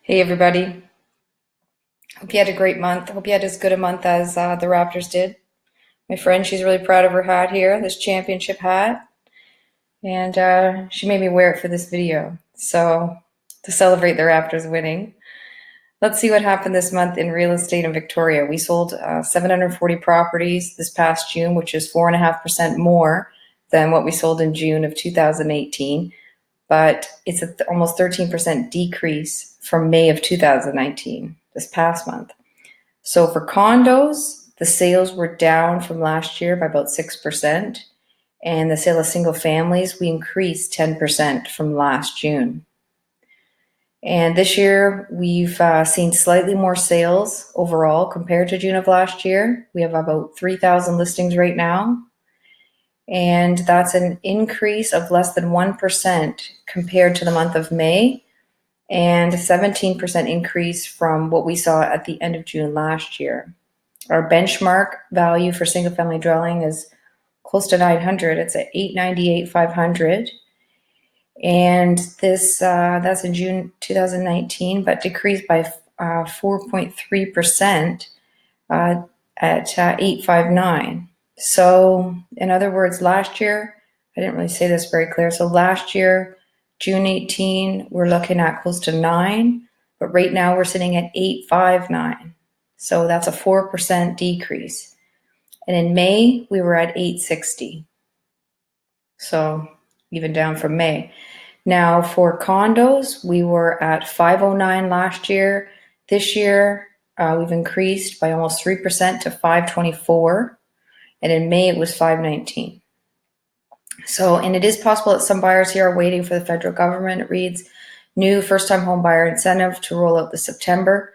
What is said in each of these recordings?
Hey everybody. Hope you had a great month. Hope you had as good a month as the Raptors did. My friend, she's really proud of her hat here, this championship hat, and she made me wear it for this video. So, to celebrate the Raptors winning. Let's see what happened this month in real estate in Victoria. We sold 740 properties this past June, which is 4.5% more than what we sold in June of 2018, but it's an almost 13% decrease from May of 2019, this past month. So for condos, the sales were down from last year by about 6%, and the sale of single families, we increased 10% from last June. And this year, we've seen slightly more sales overall compared to June of last year. We have about 3,000 listings right now, and that's an increase of less than 1% compared to the month of May, and a 17% increase from what we saw at the end of June last year. Our benchmark value for single family dwelling is close to 900. It's at 898,500. And this that's in June 2019, but decreased by 4.3% at 859. So in other words, last year, I didn't really say this very clear. So last year, June 18, we're looking at close to 9, but right now we're sitting at 859. So that's a 4% decrease. And in May, we were at 860. So even down from May. Now for condos, we were at 509 last year. This year, we've increased by almost 3% to 524. And in May, it was 519. So, and it is possible that some buyers here are waiting for the federal government. It reads, new first-time home buyer incentive to roll out this September.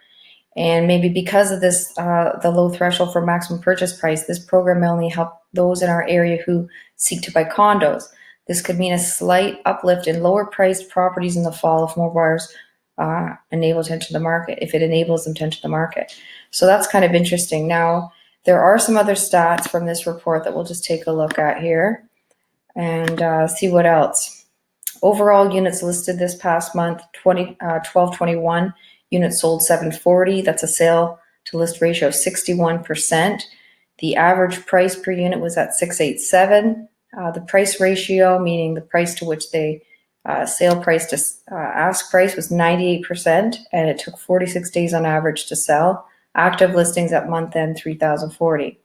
And maybe because of this, the low threshold for maximum purchase price, this program may only help those in our area who seek to buy condos. This could mean a slight uplift in lower priced properties in the fall if more buyers enable to enter the market, if it enables them to enter the market. So that's kind of interesting. Now, there are some other stats from this report that we'll just take a look at here and see what else. Overall units listed this past month, 1221 units sold 740. That's a sale to list ratio of 61%. The average price per unit was at 687. The price ratio, meaning the price to which they sale price to ask price, was 98%, and it took 46 days on average to sell. Active listings at month end, 3,040.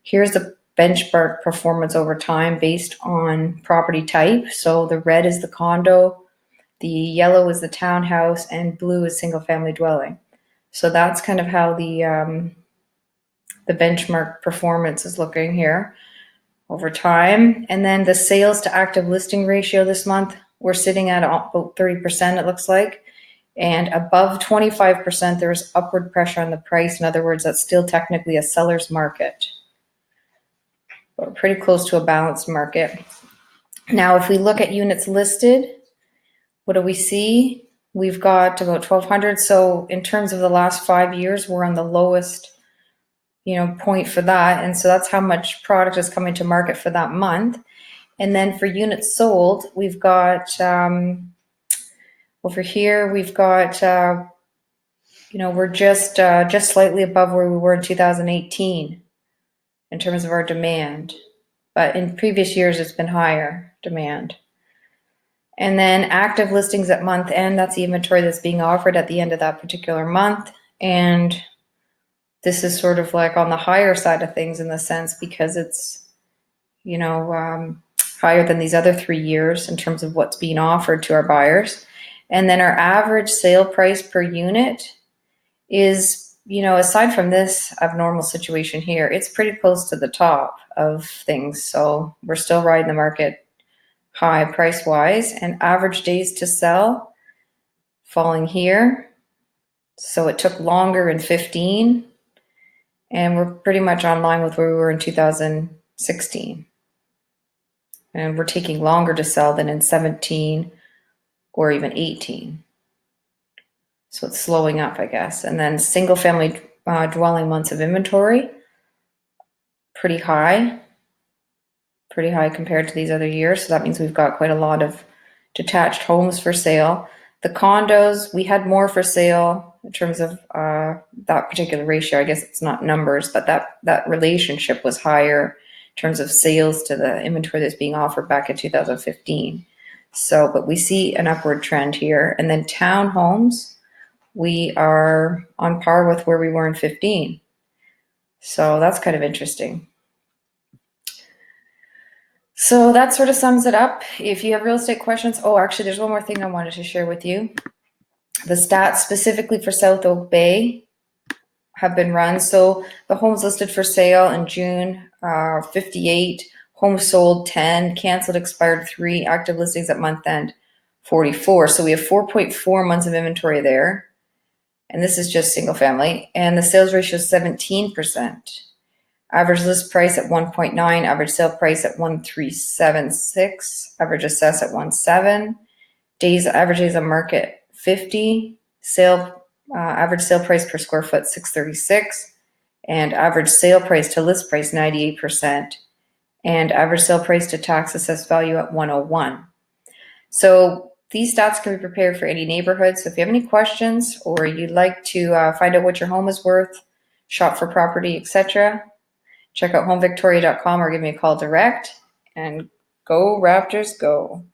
Here's the benchmark performance over time based on property type. So the red is the condo, the yellow is the townhouse, and blue is single family dwelling. So that's kind of how the benchmark performance is looking here over time. And then the sales to active listing ratio this month, we're sitting at about 30%, it looks like. And above 25%, there's upward pressure on the price. In other words, that's still technically a seller's market. But we're pretty close to a balanced market. Now, if we look at units listed, what do we see? We've got about 1,200. So in terms of the last 5 years, we're on the lowest point for that. And so that's how much product is coming to market for that month. And then for units sold, we've got over here, we've got, we're just slightly above where we were in 2018 in terms of our demand. But in previous years, it's been higher demand. And then active listings at month end, that's the inventory that's being offered at the end of that particular month. And this is sort of like on the higher side of things in the sense because it's, higher than these other 3 years in terms of what's being offered to our buyers. And then our average sale price per unit is, aside from this abnormal situation here, it's pretty close to the top of things. So we're still riding the market high price-wise, and average days to sell falling here. So it took longer in 15, and we're pretty much on line with where we were in 2016. And we're taking longer to sell than in 17 or even 18. So it's slowing up, I guess. And then single family dwelling months of inventory, pretty high compared to these other years. So that means we've got quite a lot of detached homes for sale. The condos, we had more for sale in terms of that particular ratio. I guess it's not numbers, but that relationship was higher in terms of sales to the inventory that's being offered back in 2015. So, but we see an upward trend here. And then townhomes, we are on par with where we were in 15. So that's kind of interesting. So that sort of sums it up. If you have real estate questions, oh, actually, there's one more thing I wanted to share with you. The stats specifically for South Oak Bay have been run. So the homes listed for sale in June, 58, homes sold 10, canceled, expired 3, active listings at month end 44. So we have 4.4 months of inventory there. And this is just single family. And the sales ratio is 17%. Average list price at 1.9, average sale price at 1,376, average assess at 1.7, average days on market 50, average sale price per square foot 636, and average sale price to list price 98%, and average sale price to tax assessed value at 101. So these stats can be prepared for any neighborhood. So if you have any questions or you'd like to find out what your home is worth, shop for property, etc., check out homevictoria.com or give me a call direct, and go Raptors, go.